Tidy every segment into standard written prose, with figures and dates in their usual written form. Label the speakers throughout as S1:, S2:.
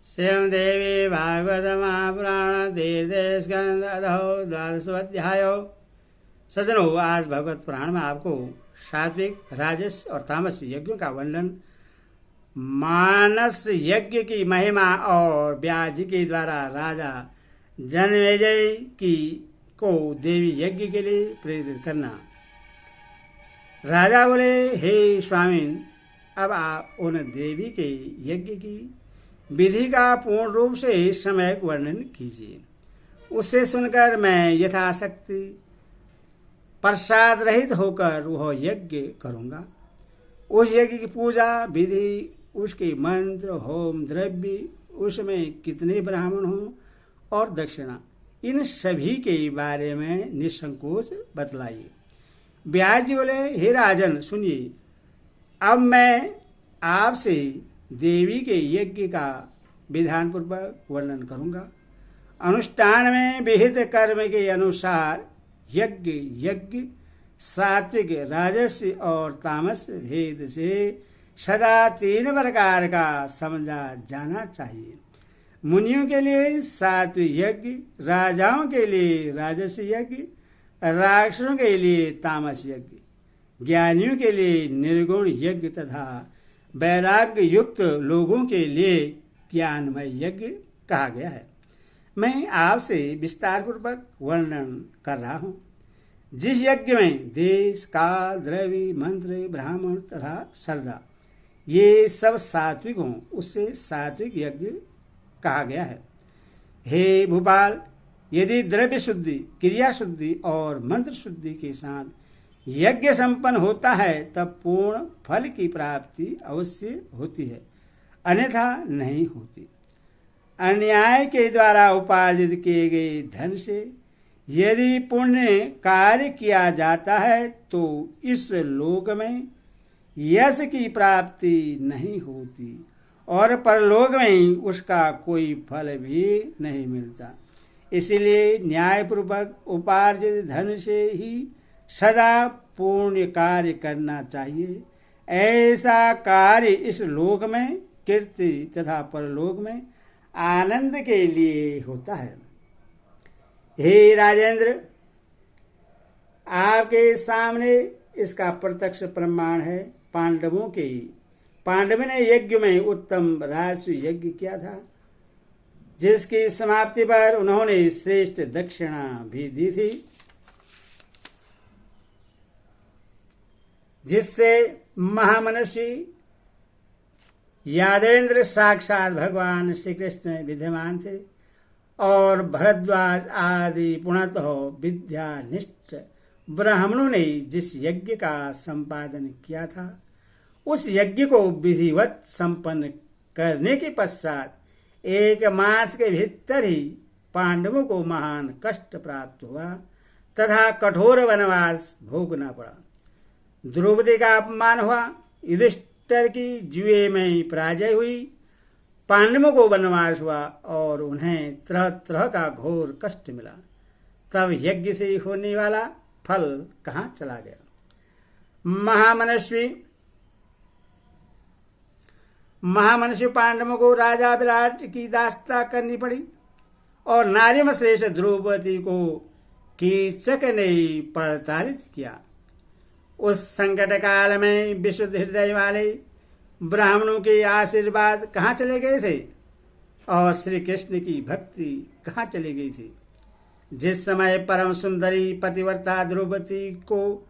S1: श्रीमद्देवी भागवत महापुराण तीर्थस्कंदो द्वादशोध्याय। सज्जनों, आज भगवत पुराण में आपको सात्विक, राजस और तामस यज्ञों का वर्णन, मानस यज्ञ की महिमा और व्यास के द्वारा राजा जनमेजय की को देवी यज्ञ के लिए प्रेरित करना। राजा बोले, हे स्वामिन, अब आप उन देवी के यज्ञ की विधि का पूर्ण रूप से समय वर्णन कीजिए। उससे सुनकर मैं यथाशक्ति प्रसाद रहित होकर वह यज्ञ करूँगा। उस यज्ञ की पूजा विधि, उसके मंत्र, होम द्रव्य, उसमें कितने ब्राह्मण हों और दक्षिणा, इन सभी के बारे में निसंकोच बतलाइए। व्यास जी बोले, हे राजन सुनिए, अब मैं आपसे देवी के यज्ञ का विधान पूर्वक वर्णन करूंगा। अनुष्ठान में विहित कर्म के अनुसार यज्ञ सात्विक, राजस और तामस भेद से सदा 3 प्रकार का समझा जाना चाहिए। मुनियों के लिए सात्विक यज्ञ, राजाओं के लिए राजस यज्ञ, राक्षसों के लिए तामस यज्ञ, ज्ञानियों के लिए निर्गुण यज्ञ तथा वैराग्य युक्त लोगों के लिए ज्ञानमय यज्ञ कहा गया है। मैं आपसे विस्तार पूर्वक वर्णन कर रहा हूँ। जिस यज्ञ में देश, काल, द्रव्य, मंत्र, ब्राह्मण तथा श्रद्धा ये सब सात्विक हों, उससे सात्विक यज्ञ कहा गया है। हे भूपाल, यदि द्रव्य शुद्धि, क्रिया शुद्धि और मंत्र शुद्धि के साथ यज्ञ संपन्न होता है तब पूर्ण फल की प्राप्ति अवश्य होती है, अन्यथा नहीं होती। अन्याय के द्वारा उपार्जित किए गए धन से यदि पुण्य कार्य किया जाता है तो इस लोक में यश की प्राप्ति नहीं होती और परलोक में उसका कोई फल भी नहीं मिलता। इसलिए न्यायपूर्वक उपार्जित धन से ही सदा पुण्य कार्य करना चाहिए। ऐसा कार्य इस लोक में कीर्ति तथा परलोक में आनंद के लिए होता है। हे राजेंद्र, आपके सामने इसका प्रत्यक्ष प्रमाण है। पांडवों ने यज्ञ में उत्तम राजस्व यज्ञ किया था, जिसकी समाप्ति पर उन्होंने श्रेष्ठ दक्षिणा भी दी थी, जिससे महामनुषी यादवेंद्र साक्षात भगवान श्री कृष्ण विद्यमान थे और भरद्वाज आदि पुणतः विद्यानिष्ठ ब्राह्मणों ने जिस यज्ञ का संपादन किया था, उस यज्ञ को विधिवत संपन्न करने के पश्चात 1 मास के भीतर ही पांडवों को महान कष्ट प्राप्त हुआ तथा कठोर वनवास भोगना पड़ा। द्रौपदी का अपमान हुआ, युधिष्ठिर की जुए में पराजय हुई, पांडवों को वनवास हुआ और उन्हें तरह तरह का घोर कष्ट मिला। तब यज्ञ से होने वाला फल कहाँ चला गया? महामनुष्य पांडवों को राजा विराट की दास्ता करनी पड़ी और नारी में श्रेष्ठ द्रौपदी को कीचक ने प्रताड़ित किया। उस संकट काल में विशुद्ध हृदय वाले ब्राह्मणों के आशीर्वाद कहाँ चले गए थे और श्री कृष्ण की भक्ति कहाँ चली गई थी? जिस समय परम सुंदरी पतिव्रता द्रौपदी को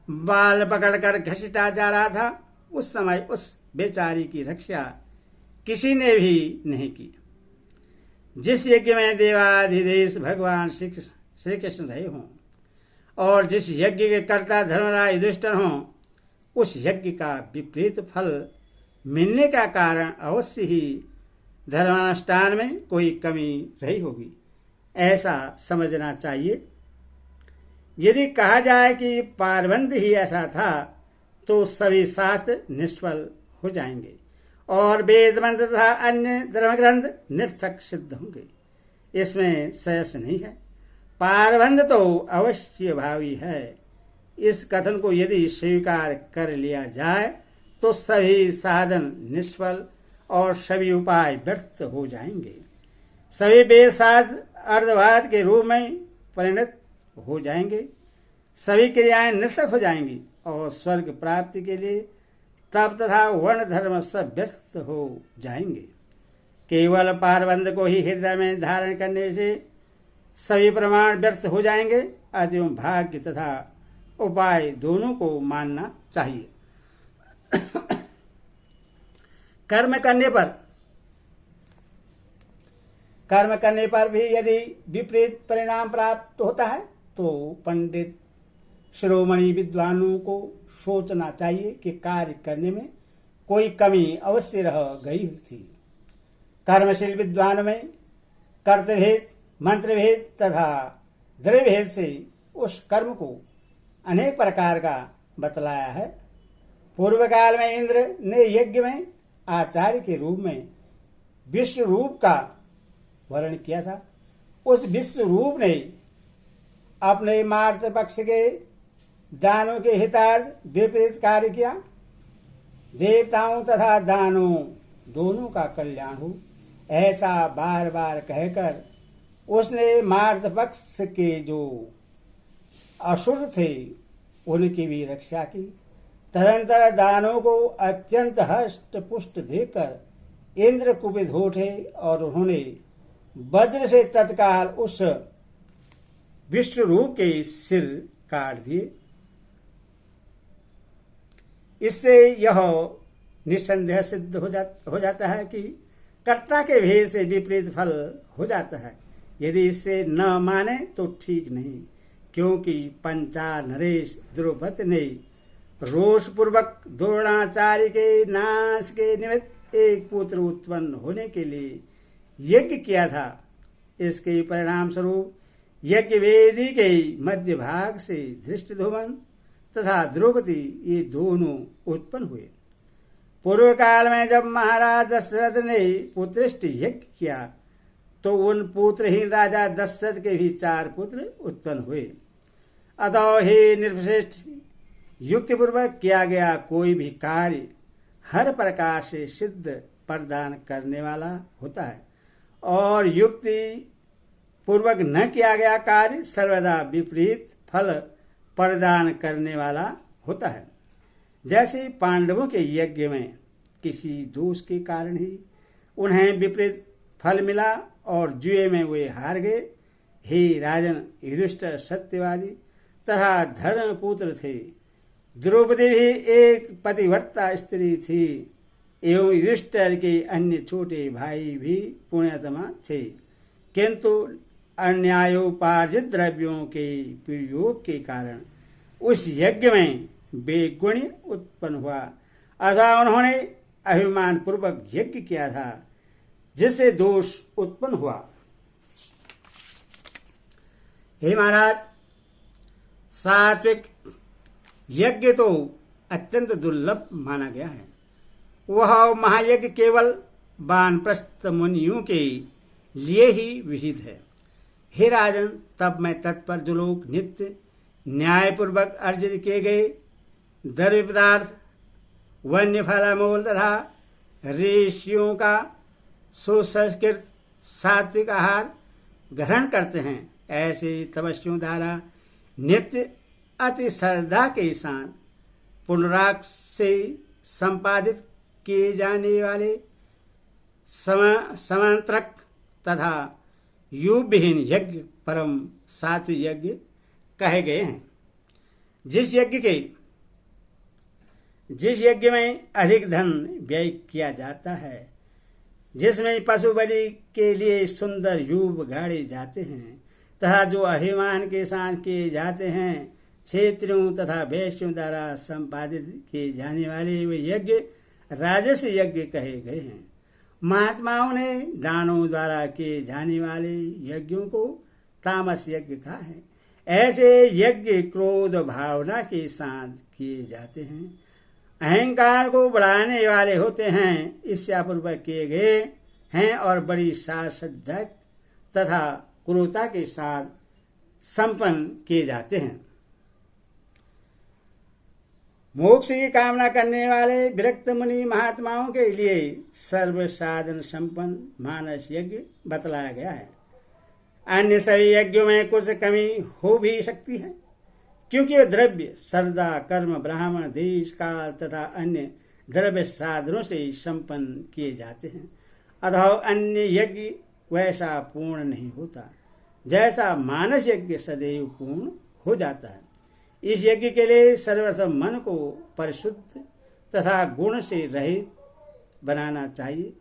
S1: बाल पकड़कर घसीटा जा रहा था, उस समय उस बेचारी की रक्षा किसी ने भी नहीं की। जिस यज्ञ में देवाधिदेश भगवान श्री कृष्ण रहे हों और जिस यज्ञ के कर्ता धर्मराज युधिष्ठिर हों, उस यज्ञ का विपरीत फल मिलने का कारण अवश्य ही धर्मानुष्ठान में कोई कमी रही होगी, ऐसा समझना चाहिए। यदि कहा जाए कि पारबंध ही ऐसा था तो सभी शास्त्र निष्फल हो जाएंगे और वेद मंत्र तथा अन्य धर्म ग्रंथ निर्थक सिद्ध होंगे। इसमें सयस नहीं है। पारबंध तो अवश्य भावी है। इस कथन को यदि स्वीकार कर लिया जाए तो सभी साधन निष्फल और सभी उपाय व्यर्थ हो जाएंगे। सभी वेद शास्त्र अर्धवाद के रूप में परिणत हो जाएंगे। सभी क्रियाएं निरर्थक हो जाएंगी और स्वर्ग प्राप्ति के लिए तप तथा वर्ण धर्म सब व्यर्थ हो जाएंगे। केवल पारबंध को ही हृदय में धारण करने से सभी प्रमाण व्यर्थ हो जाएंगे। अतः भाग्य तथा उपाय दोनों को मानना चाहिए। कर्म करने पर भी यदि विपरीत परिणाम प्राप्त होता है तो पंडित शिरोमणि विद्वानों को सोचना चाहिए कि कार्य करने में कोई कमी अवश्य रह गई थी। कर्मशील विद्वान में कर्तभेद, मंत्रभेद तथा द्रव्यभेद से उस कर्म को अनेक प्रकार का बतलाया है। पूर्व काल में इंद्र ने यज्ञ में आचार्य के रूप में विश्व रूप का वर्णन किया था। उस विश्व रूप ने अपने मार्त पक्ष के दानों के हितार्थ विपरीत कार्य किया। देवताओं तथा दानों दोनों का कल्याण हो, ऐसा बार बार कहकर उसने मार्त पक्ष के जो असुर थे उनकी भी रक्षा की। तदंतर दानों को अत्यंत हष्ट पुष्ट देखकर इंद्र कुपित हो उठे और उन्होंने वज्र से तत्काल उस विश्व रूप के सिर काट दिए। इससे यह निस्संदेह सिद्ध हो जाता है कि कर्ता के भेद से विपरीत फल हो जाता है। यदि इससे न माने तो ठीक नहीं, क्योंकि पंचा नरेश द्रौपदी ने रोष पूर्वक द्रोणाचार्य के नाश के निमित्त एक पुत्र उत्पन्न होने के लिए यज्ञ किया था। इसके परिणाम स्वरूप यज्ञ वेदी के मध्य भाग से धृष्टद्युम्न तथा द्रौपदी ये दोनों उत्पन्न हुए। पूर्व काल में जब महाराज दशरथ ने पुत्रिष्ट यज्ञ किया तो उन पुत्रहीन राजा दशरथ के भी 4 पुत्र उत्पन्न हुए। अतः हे निर्वशिष्ठ, युक्तिपूर्वक किया गया कोई भी कार्य हर प्रकार से सिद्ध प्रदान करने वाला होता है और युक्ति पूर्वक न किया गया कार्य सर्वदा विपरीत फल प्रदान करने वाला होता है। जैसे पांडवों के यज्ञ में किसी दोष के कारण ही उन्हें विपरीत फल मिला और जुए में वे हार गए। हे राजन, युधिष्ठिर सत्यवादी तथा धर्मपुत्र थे। द्रौपदी भी एक पतिव्रता स्त्री थी एवं युधिष्ठिर के अन्य छोटे भाई भी पुण्यतमा थे, किंतु अन्यायोपार्जित द्रव्यों के प्रयोग के कारण उस यज्ञ में बेगुण्य उत्पन्न हुआ। अतः उन्होंने अभिमान पूर्वक यज्ञ किया था, जिससे दोष उत्पन्न हुआ। हे महाराज, सात्विक यज्ञ तो अत्यंत दुर्लभ माना गया है। वह महायज्ञ केवल वानप्रस्थ मुनियों के लिए ही विहित है। हे राजन, तब मैं तत्पर जो लोग नित्य न्यायपूर्वक अर्जित किए गए द्रव्य पदार्थ, वन्य फलामूल तथा ऋषियों का सुसंस्कृत सात्विक आहार ग्रहण करते हैं, ऐसे तपस्वियों द्वारा नित्य अति श्रद्धा के साथ पुनराक्ष से संपादित किए जाने वाले समंत्रक तथा युगविहीन यज्ञ परम सात्विक यज्ञ कहे गए हैं। जिस यज्ञ में अधिक धन व्यय किया जाता है, जिसमें पशु बलि के लिए सुंदर यूप गाड़े जाते हैं तथा जो अभिमान के साथ किए जाते हैं, क्षेत्रियों तथा वैश्यों द्वारा संपादित किए जाने वाले वे यज्ञ राजस यज्ञ कहे गए हैं। महात्माओं ने दानों द्वारा किए जाने वाले यज्ञों को तामस यज्ञ कहा है। ऐसे यज्ञ क्रोध भावना के साथ किए जाते हैं, अहंकार को बढ़ाने वाले होते हैं, इच्छापूर्वक किए गए हैं और बड़ी साज सज्जा तथा क्रूरता के साथ संपन्न किए जाते हैं। मोक्ष की कामना करने वाले विरक्त मुनि महात्माओं के लिए सर्व साधन संपन्न मानस यज्ञ बतलाया गया है। अन्य सभी यज्ञों में कुछ कमी हो भी सकती है, क्योंकि वे द्रव्य, श्रद्धा, कर्म, ब्राह्मण, देश, काल तथा अन्य द्रव्य साधनों से संपन्न किए जाते हैं। अतः अन्य यज्ञ वैसा पूर्ण नहीं होता जैसा मानस यज्ञ सदैव पूर्ण हो जाता है। इस यज्ञ के लिए सर्वप्रथम मन को परिशुद्ध तथा गुण से रहित बनाना चाहिए।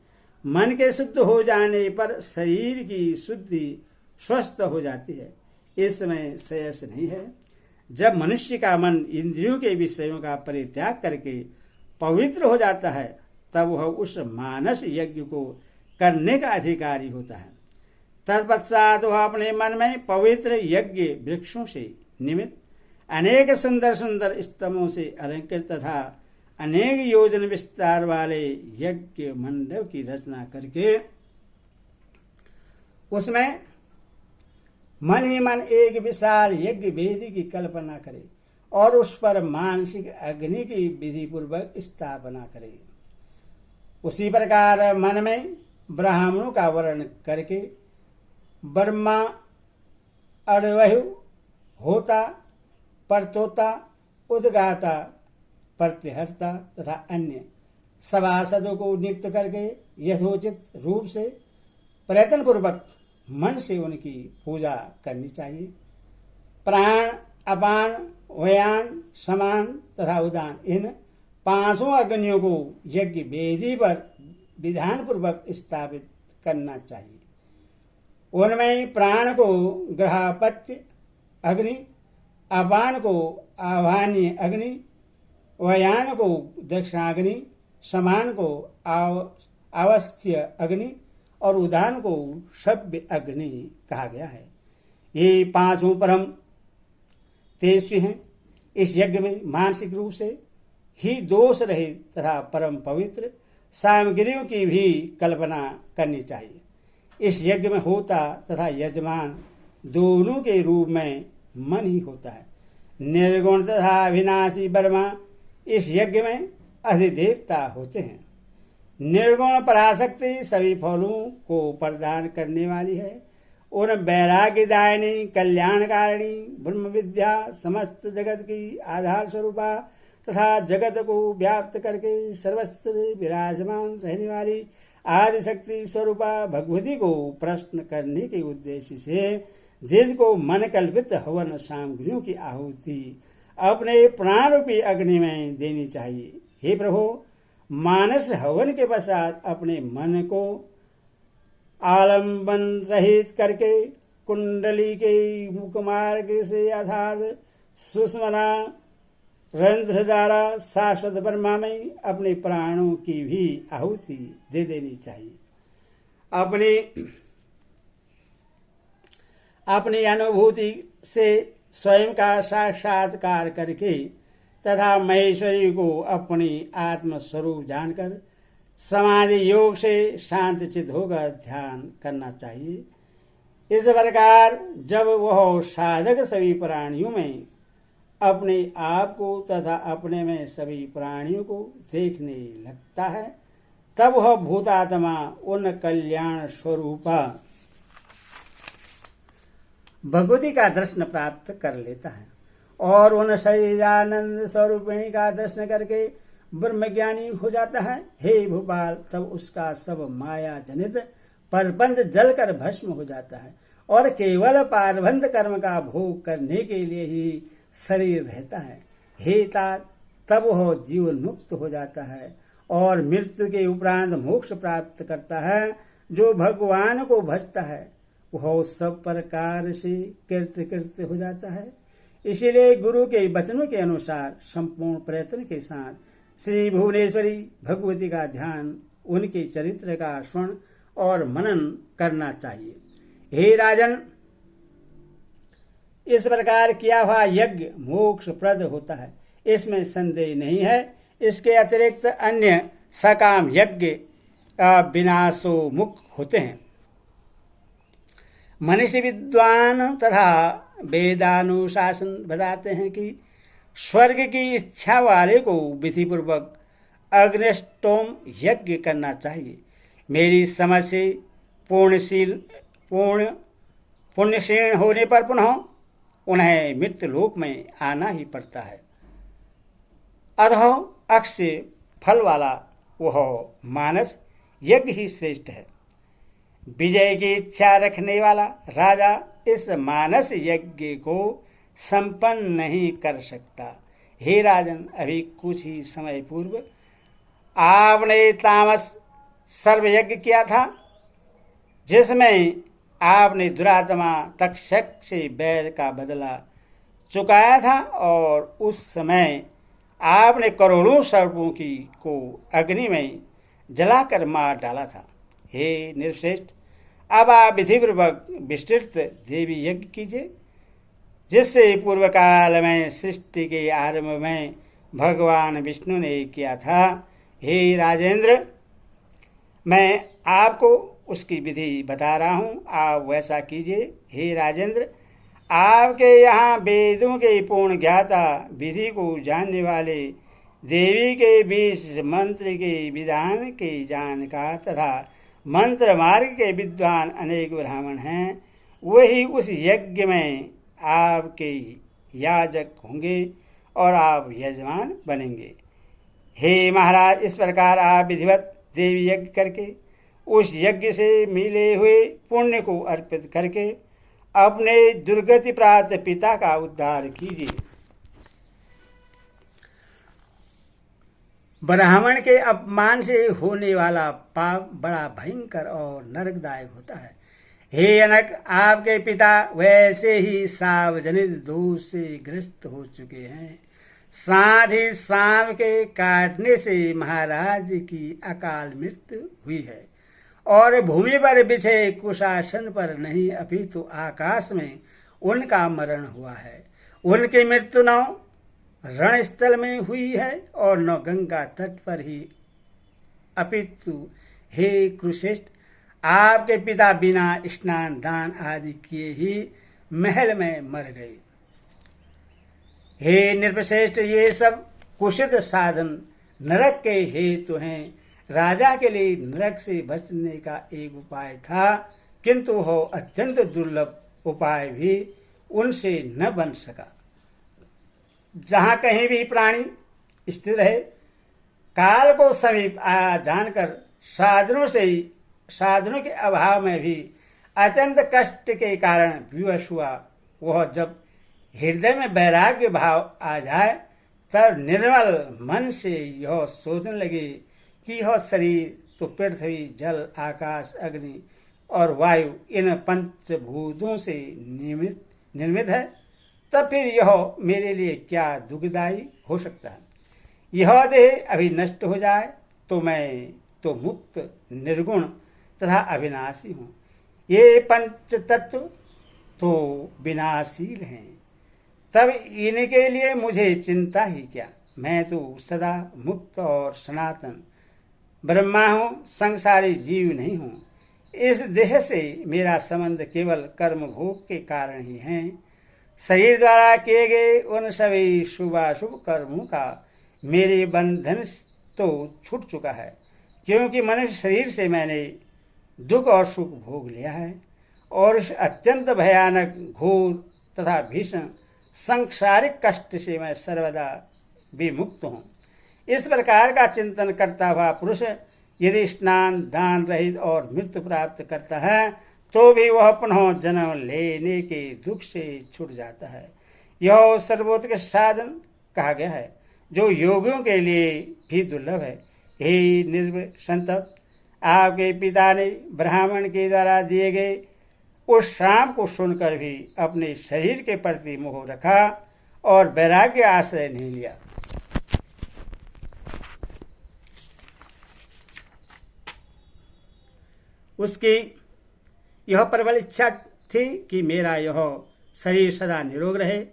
S1: मन के शुद्ध हो जाने पर शरीर की शुद्धि स्वस्थ हो जाती है। इसमें शेष नहीं है। जब मनुष्य का मन इंद्रियों के विषयों का परित्याग करके पवित्र हो जाता है, तब वह उस मानस यज्ञ को करने का अधिकारी होता है। तत्पश्चात वह अपने मन में पवित्र यज्ञ वृक्षों से निमित्त अनेक सुंदर सुंदर स्तंभों से अलंकृत तथा अनेक योजन विस्तार वाले यज्ञ मंडप की रचना करके उसमें मन ही मन एक विशाल यज्ञ वेदी की कल्पना करे और उस पर मानसिक अग्नि की विधि पूर्वक स्थापना करे। उसी प्रकार मन में ब्राह्मणों का वर्णन करके ब्रह्मा, अड़वहु, होता, परतोता, उद्गाता, प्रत्यहर्ता तथा अन्य सभासदों को नियुक्त करके यथोचित रूप से प्रयत्न पूर्वक मन से उनकी पूजा करनी चाहिए। प्राण, अपान, व्यान, समान तथा उदान, इन पांचों अग्नियों को यज्ञ वेदी पर विधान पूर्वक स्थापित करना चाहिए। उनमें प्राण को ग्रहापत्य अग्नि, अपान को आह्वान्य अग्नि, व्यान को दक्षिणाग्नि, समान को अवस्थ्य अग्नि और उदान को सभ्य अग्नि कहा गया है। ये पांचों परम तेजस्वी हैं। इस यज्ञ में मानसिक रूप से ही दोष रहित तथा परम पवित्र सामग्रियों की भी कल्पना करनी चाहिए। इस यज्ञ में होता तथा यजमान दोनों के रूप में मन ही होता है। निर्गुण तथा अविनाशी ब्रह्मा इस यज्ञ में अधिदेवता होते हैं। निर्गुण पराशक्ति सभी फलों को प्रदान करने वाली है। उन वैराग्यदायिनी, कल्याणकारिणी ब्रह्म विद्या समस्त जगत की आधार स्वरूपा तथा जगत को व्याप्त करके सर्वत्र विराजमान रहने वाली आदिशक्ति स्वरूपा भगवती को प्रश्न करने के उद्देश्य से देश को मन कल्पित हवन सामग्रियों की आहुति अपने प्राण रूपी अग्नि में देनी चाहिए। हे प्रभु, मानस हवन के पश्चात अपने मन को आलंबन रहित करके कुंडली के मुखमार्ग से अर्थात सुषमना रंध्र द्वारा शाश्वत ब्रह्मा में अपने प्राणों की भी आहुति दे देनी चाहिए। अपनी अनुभूति से स्वयं का साक्षात्कार करके तथा महेश्वरी को अपनी आत्म स्वरूप जानकर समाधि योग से शांत चित्त होकर ध्यान करना चाहिए। इस प्रकार जब वह साधक सभी प्राणियों में अपने आप को तथा अपने में सभी प्राणियों को देखने लगता है, तब वह भूतात्मा उन कल्याण स्वरूपा भगवती का दर्शन प्राप्त कर लेता है और उन सच्चिदानंद स्वरूपिणी का दर्शन करके ब्रह्मज्ञानी हो जाता है। हे भोपाल, तब उसका सब माया जनित परपंच जलकर भस्म हो जाता है और केवल पारबंध कर्म का भोग करने के लिए ही शरीर रहता है। हे तात, तब वह जीवन मुक्त हो जाता है और मृत्यु के उपरांत मोक्ष प्राप्त करता है। जो भगवान को भजता है वह सब प्रकार से कृत्य हो जाता है। इसीलिए गुरु के वचनों के अनुसार संपूर्ण प्रयत्न के साथ श्री भुवनेश्वरी भगवती का ध्यान, उनके चरित्र का श्रवण और मनन करना चाहिए। हे राजन, इस प्रकार किया हुआ यज्ञ मोक्ष प्रद होता है, इसमें संदेह नहीं है। इसके अतिरिक्त अन्य सकाम यज्ञ विनाशोमुख होते हैं। मनुष्य विद्वान तथा वेदानुशासन बताते हैं कि स्वर्ग की इच्छा वाले को विधिपूर्वक अग्निष्टोम यज्ञ करना चाहिए। मेरी समझ से पूर्ण पुण्यशीण होने पर पुनः उन्हें मृत्यु लोक में आना ही पड़ता है। अधो अक्षय फल वाला वह मानस यज्ञ ही श्रेष्ठ है। विजय की इच्छा रखने वाला राजा इस मानस यज्ञ को संपन्न नहीं कर सकता। हे राजन, अभी कुछ ही समय पूर्व आपने तामस सर्वयज्ञ किया था, जिसमें आपने दुरात्मा तक्षक से बैर का बदला चुकाया था, और उस समय आपने करोड़ों सर्पों को अग्नि में जलाकर मार डाला था। हे निर्श्रेष्ठ, अब आप विधिपूर्वक विस्तृत देवी यज्ञ कीजिए, जिससे पूर्व काल में सृष्टि के आरंभ में भगवान विष्णु ने किया था। हे राजेंद्र, मैं आपको उसकी विधि बता रहा हूँ, आप वैसा कीजिए। हे राजेंद्र, आपके यहाँ वेदों के पूर्ण ज्ञाता, विधि को जानने वाले, देवी के 20 मंत्र के विधान के जानकार तथा मंत्र मार्ग के विद्वान अनेक ब्राह्मण हैं। वही उस यज्ञ में आपके याजक होंगे और आप यजमान बनेंगे। हे महाराज, इस प्रकार आप विधिवत देवी यज्ञ करके उस यज्ञ से मिले हुए पुण्य को अर्पित करके अपने दुर्गति प्राप्त पिता का उद्धार कीजिए। ब्राह्मण के अपमान से होने वाला पाप बड़ा भयंकर और नरकदायक होता है। हे अनक, आपके पिता वैसे ही सार्वजनिक दोष से ग्रस्त हो चुके हैं। साथ ही सांप के काटने से महाराज की अकाल मृत्यु हुई है, और भूमि पर बिछे कुशासन पर नहीं अपितु आकाश में उनका मरण हुआ है। उनकी मृत्यु न रणस्थल में हुई है और न गंगा तट पर ही अपितु हे कुरुश्रेष्ठ, आपके पिता बिना स्नान दान आदि किए ही महल में मर गए। हे नृपश्रेष्ठ, ये सब कुशित साधन नरक के हेतु हैं। राजा के लिए नरक से बचने का एक उपाय था, किंतु वह अत्यंत दुर्लभ उपाय भी उनसे न बन सका। जहाँ कहीं भी प्राणी स्थिर रहे, काल को समीप आ जानकर साधनों के अभाव में भी अत्यंत कष्ट के कारण विवश हुआ, वह जब हृदय में वैराग्य भाव आ जाए, तब निर्मल मन से यह सोचने लगे कि यह शरीर तो पृथ्वी, जल, आकाश, अग्नि और वायु इन पंचभूतों से निर्मित है, तब फिर यह मेरे लिए क्या दुखदायी हो सकता है। यह देह अभी नष्ट हो जाए तो मैं तो मुक्त, निर्गुण तथा अविनाशी हूँ। ये पंच तत्व तो विनाशील हैं, तब इनके लिए मुझे चिंता ही क्या। मैं तो सदा मुक्त और सनातन ब्रह्मा हूँ, संसारी जीव नहीं हूँ। इस देह से मेरा संबंध केवल कर्म भोग के कारण ही है। शरीर द्वारा किए गए उन सभी शुभाशुभ कर्मों का मेरे बंधन तो छूट चुका है, क्योंकि मनुष्य शरीर से मैंने दुख और सुख भोग लिया है, और इस अत्यंत भयानक, घोर तथा भीषण सांसारिक कष्ट से मैं सर्वदा विमुक्त हूँ। इस प्रकार का चिंतन करता हुआ पुरुष यदि स्नान दान रहित और मृत्यु प्राप्त करता है, तो भी वह पुनः जन्म लेने के दुख से छूट जाता है। यह सर्वोत्कृष्ट साधन कहा गया है, जो योगियों के लिए भी दुर्लभ है। हे निर्भय संतप, आपके पिता ने ब्राह्मण के द्वारा दिए गए उस श्राप को सुनकर भी अपने शरीर के प्रति मोह रखा और वैराग्य आश्रय नहीं लिया। उसकी यह प्रबल इच्छा थी कि मेरा यह शरीर सदा निरोग रहे,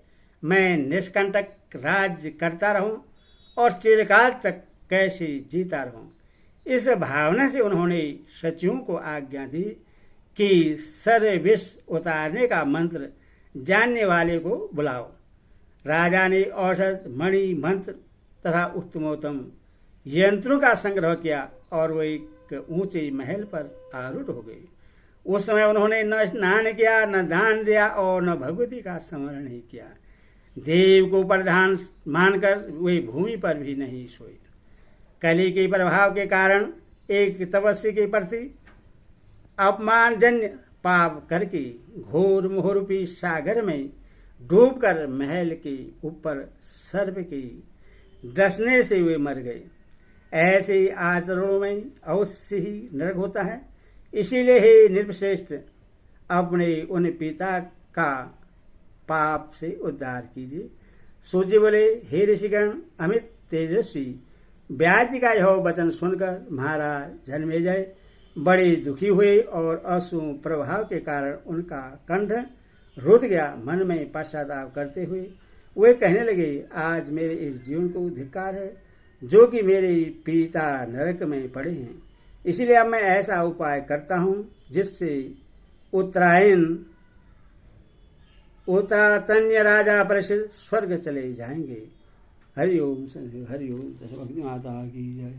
S1: मैं निष्कंटक राज्य करता रहूं और चिरकाल तक कैसे जीता रहूं। इस भावना से उन्होंने सचिवों को आज्ञा दी कि सर्वविष उतारने का मंत्र जानने वाले को बुलाओ। राजा ने औषध, मणि, मंत्र तथा उत्तमोत्तम यंत्रों का संग्रह किया और वो एक ऊंचे महल पर आरूढ़ हो गए। उस समय उन्होंने न स्नान किया, न दान दिया और न भगवती का स्मरण ही किया। देव को प्रधान मानकर वे भूमि पर भी नहीं सोए। कली के प्रभाव के कारण एक तपस्वी के प्रति अपमानजन्य पाप करके घोर मोहरूपी सागर में डूबकर महल के ऊपर सर्प के डसने से वे मर गए। ऐसे आचरणों में अवश्य ही नरक होता है। इसीलिए हे निर्वश्रेष्ठ, अपने उन पिता का पाप से उद्धार कीजिए। सूर्य बोले, हे ऋषिगण, अमित तेजस्वी व्यास जी का यह वचन सुनकर महाराज जन्मेजय बड़े दुखी हुए और अशुभ प्रभाव के कारण उनका कंठ रुध गया। मन में पश्चाताप करते हुए वे कहने लगे, आज मेरे इस जीवन को धिक्कार है जो कि मेरे पिता नरक में पड़े हैं। इसलिए अब मैं ऐसा उपाय करता हूँ जिससे उत्तरातन्य राजा परिषद स्वर्ग चले जाएंगे। हरिओम। हरिओम। भक्ति माता की जय।